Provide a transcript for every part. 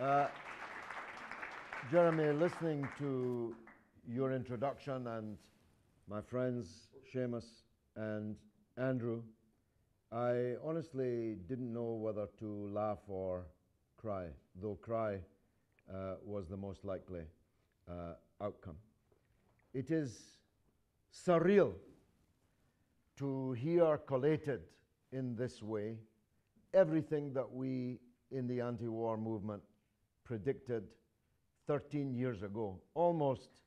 Uh, Jeremy, listening to your introduction and my friends Seamus and Andrew, I honestly didn't know whether to laugh or cry, though cry was the most likely outcome. It is surreal to hear collated in this way everything that we in the anti-war movement predicted 13 years ago, almost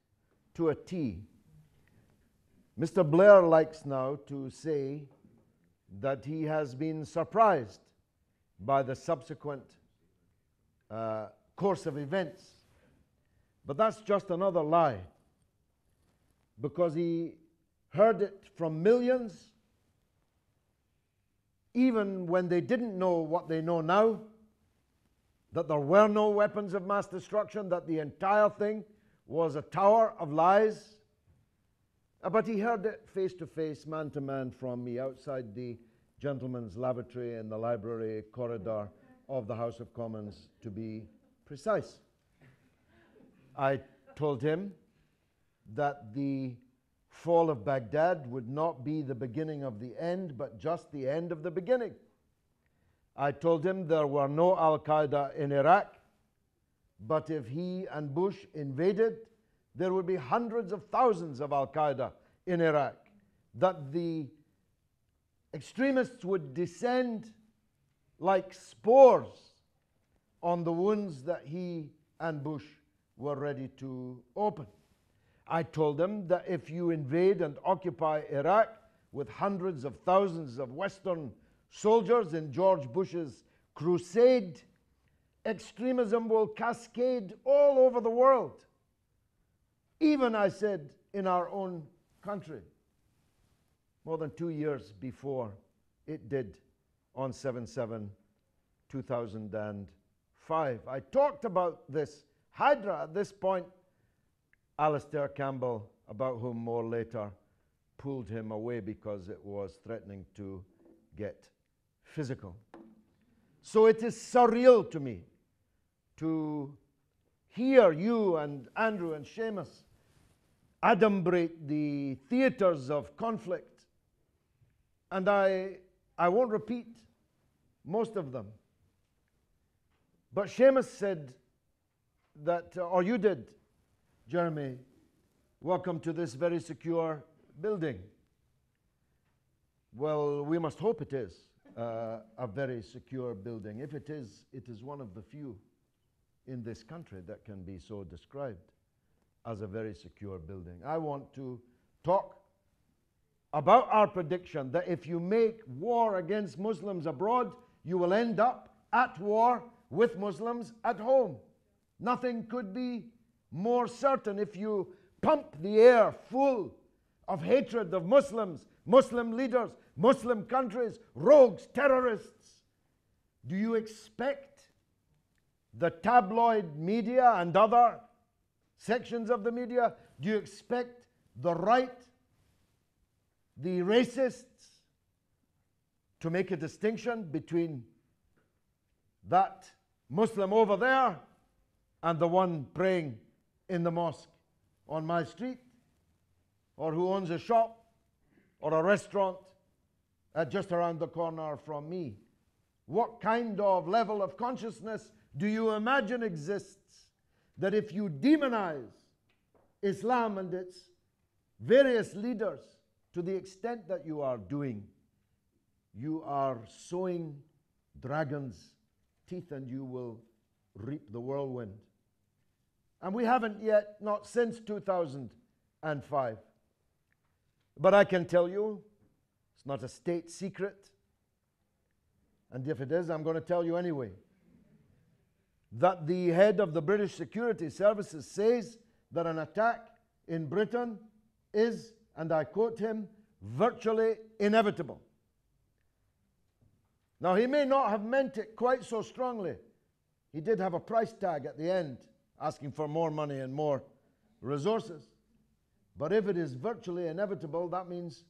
to a T. Mr. Blair likes now to say that he has been surprised by the subsequent course of events. But that's just another lie, because he heard it from millions, even when they didn't know what they know now, that there were no weapons of mass destruction, that the entire thing was a tower of lies. But he heard it face to face, man to man from me outside the gentleman's lavatory in the library corridor of the House of Commons, to be precise. I told him that the fall of Baghdad would not be the beginning of the end, but just the end of the beginning. I told him there were no Al-Qaeda in Iraq, but if he and Bush invaded, there would be hundreds of thousands of Al-Qaeda in Iraq, that the extremists would descend like spores on the wounds that he and Bush were ready to open. I told him that if you invade and occupy Iraq with hundreds of thousands of Western soldiers in George Bush's crusade, extremism will cascade all over the world. Even, I said, in our own country, more than 2 years before it did on 7/7/2005. I talked about this Hydra at this point. Alistair Campbell, about whom more later, pulled him away because it was threatening to get physical. So it is surreal to me to hear you and Andrew and Seamus adumbrate the theaters of conflict. And I won't repeat most of them. But Seamus said that, or you did, Jeremy, welcome to this very secure building. Well, we must hope it is a very secure building. If it is one of the few in this country that can be so described as a very secure building. I want to talk about our prediction that if you make war against Muslims abroad, you will end up at war with Muslims at home. Nothing could be more certain. If you pump the air full of hatred of Muslims, Muslim leaders, Muslim countries, rogues, terrorists, do you expect the tabloid media and other sections of the media, do you expect the right, the racists, to make a distinction between that Muslim over there and the one praying in the mosque on my street, or who owns a shop or a restaurant just around the corner from me? What kind of level of consciousness do you imagine exists that if you demonize Islam and its various leaders to the extent that you are doing, you are sowing dragons' teeth and you will reap the whirlwind? And we haven't yet, not since 2005. But I can tell you, it's not a state secret, and if it is, I'm going to tell you anyway, that the head of the British Security Services says that an attack in Britain is, and I quote him, virtually inevitable. Now, he may not have meant it quite so strongly. He did have a price tag at the end, asking for more money and more resources. But if it is virtually inevitable, that means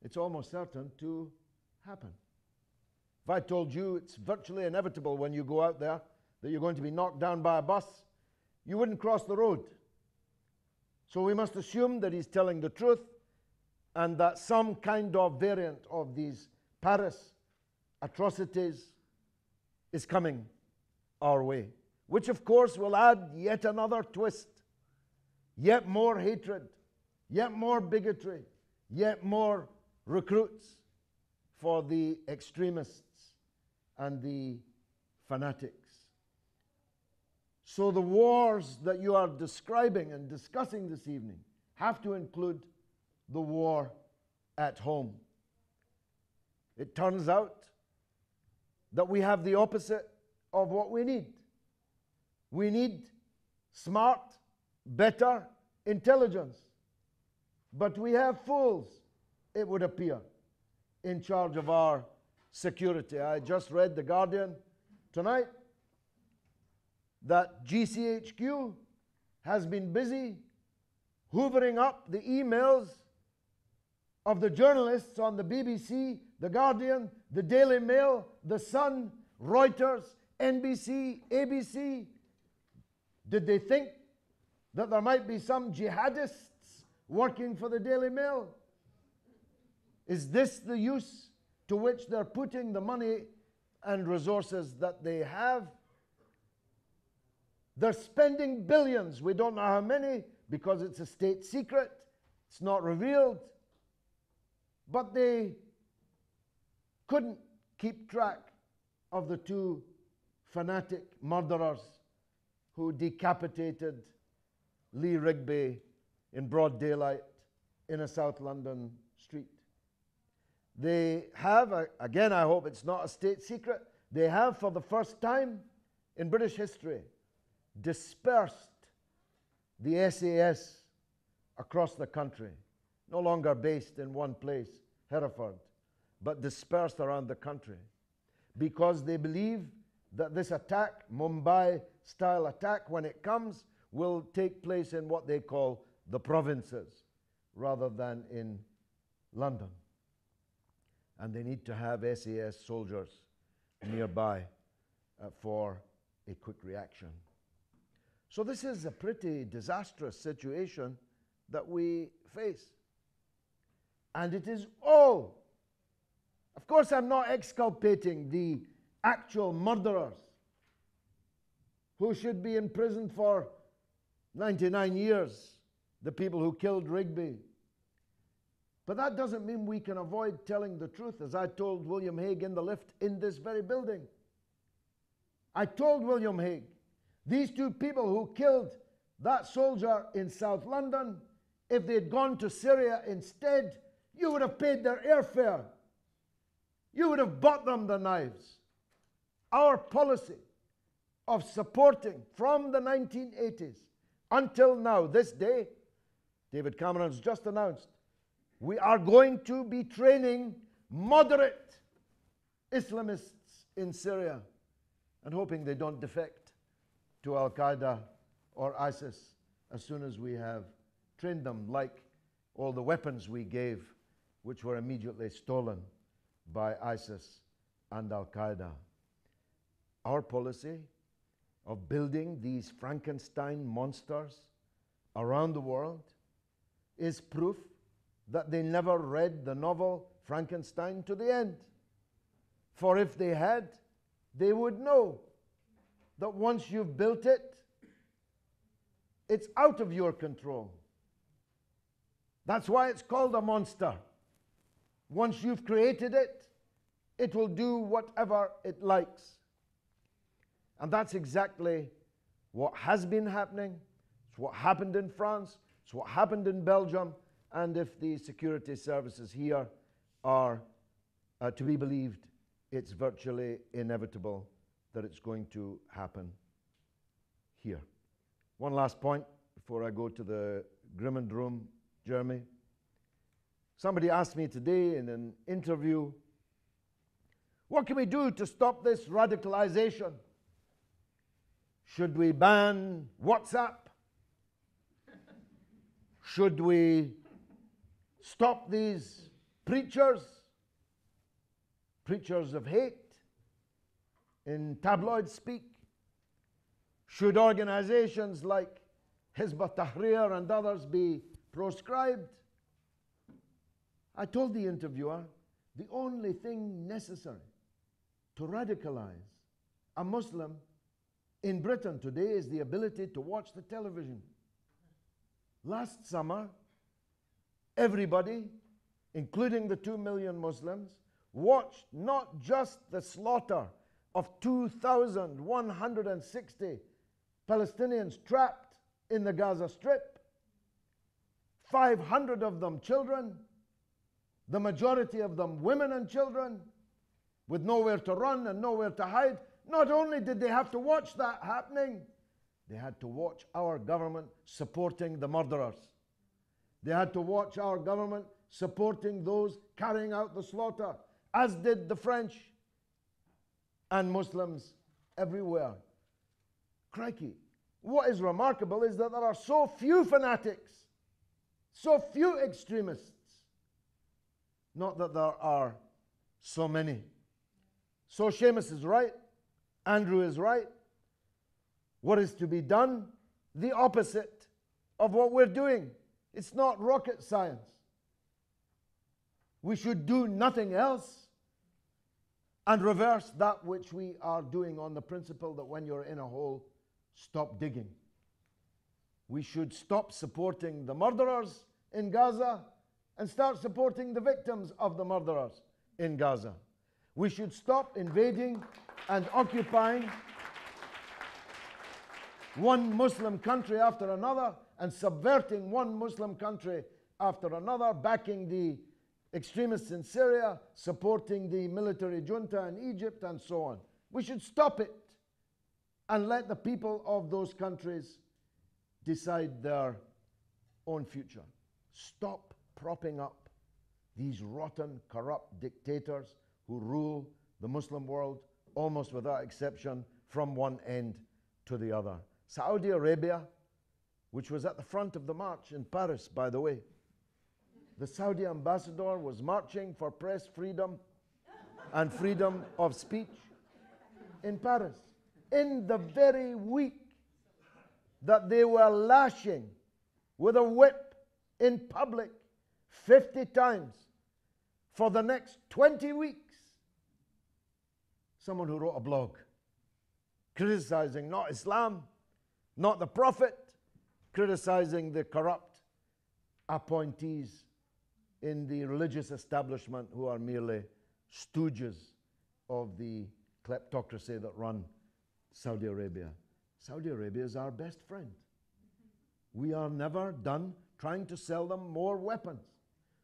it's almost certain to happen. If I told you it's virtually inevitable when you go out there that you're going to be knocked down by a bus, you wouldn't cross the road. So we must assume that he's telling the truth and that some kind of variant of these Paris atrocities is coming our way, which of course will add yet another twist, yet more hatred, yet more bigotry, yet more recruits for the extremists and the fanatics. So the wars that you are describing and discussing this evening have to include the war at home. It turns out that we have the opposite of what we need. We need smart, better intelligence. But we have fools, it would appear, in charge of our security. I just read The Guardian tonight that GCHQ has been busy hoovering up the emails of the journalists on the BBC, The Guardian, the Daily Mail, The Sun, Reuters, NBC, ABC. Did they think that there might be some jihadists working for the Daily Mail? Is this the use to which they're putting the money and resources that they have? They're spending billions. We don't know how many because it's a state secret. It's not revealed. But they couldn't keep track of the two fanatic murderers who decapitated Lee Rigby in broad daylight in a South London street. They have, again, I hope it's not a state secret, they have for the first time in British history dispersed the SAS across the country, no longer based in one place, Hereford, but dispersed around the country, because they believe that this attack, Mumbai-style attack, when it comes, will take place in what they call the provinces, rather than in London. And they need to have SAS soldiers nearby for a quick reaction. So this is a pretty disastrous situation that we face. And it is all, of course I'm not exculpating the actual murderers who should be in prison for 99 years, the people who killed Rigby. But that doesn't mean we can avoid telling the truth, as I told William Hague in the lift in this very building. I told William Hague, these two people who killed that soldier in South London, if they'd gone to Syria instead, you would have paid their airfare. You would have bought them the knives. Our policy of supporting from the 1980s until now, this day, David Cameron's just announced, we are going to be training moderate Islamists in Syria and hoping they don't defect to Al-Qaeda or ISIS as soon as we have trained them, like all the weapons we gave, which were immediately stolen by ISIS and Al-Qaeda. Our policy of building these Frankenstein monsters around the world is proof that they never read the novel Frankenstein to the end. For if they had, they would know that once you've built it, it's out of your control. That's why it's called a monster. Once you've created it, it will do whatever it likes. And that's exactly what has been happening. It's what happened in France. It's what happened in Belgium. And if the security services here are to be believed, it's virtually inevitable that it's going to happen here. One last point before I go to the Grimmond room, Jeremy. Somebody asked me today in an interview, what can we do to stop this radicalization? Should we ban WhatsApp? Should we stop these preachers of hate in tabloid speak? Should organizations like Hizb ut-Tahrir and others be proscribed? I told the interviewer, the only thing necessary to radicalize a Muslim in Britain today is the ability to watch the television. Last summer, everybody, including the 2 million Muslims, watched not just the slaughter of 2,160 Palestinians trapped in the Gaza Strip, 500 of them children, the majority of them women and children, with nowhere to run and nowhere to hide. Not only did they have to watch that happening, they had to watch our government supporting the murderers. They had to watch our government supporting those carrying out the slaughter, as did the French and Muslims everywhere. Crikey. What is remarkable is that there are so few fanatics, so few extremists. Not that there are so many. So Seamus is right. Andrew is right. What is to be done? The opposite of what we're doing. It's not rocket science. We should do nothing else and reverse that which we are doing on the principle that when you're in a hole, stop digging. We should stop supporting the murderers in Gaza and start supporting the victims of the murderers in Gaza. We should stop invading and occupying one Muslim country after another and subverting one Muslim country after another, backing the extremists in Syria, supporting the military junta in Egypt, and so on. We should stop it and let the people of those countries decide their own future. Stop propping up these rotten, corrupt dictators who rule the Muslim world almost without exception from one end to the other. Saudi Arabia, which was at the front of the march in Paris, by the way. The Saudi ambassador was marching for press freedom and freedom of speech in Paris. In the very week that they were lashing with a whip in public 50 times for the next 20 weeks. Someone who wrote a blog criticizing not Islam, not the Prophet, criticizing the corrupt appointees in the religious establishment who are merely stooges of the kleptocracy that run Saudi Arabia. Saudi Arabia is our best friend. We are never done trying to sell them more weapons.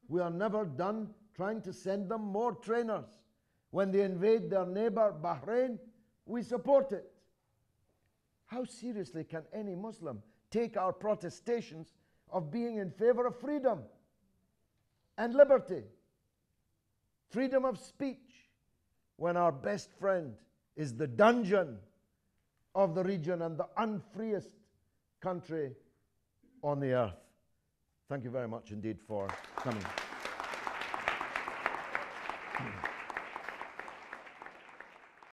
We are never done trying to send them more trainers. When they invade their neighbor Bahrain, we support it. How seriously can any Muslim take our protestations of being in favor of freedom and liberty, freedom of speech, when our best friend is the dungeon of the region and the unfreest country on the earth? Thank you very much indeed for coming.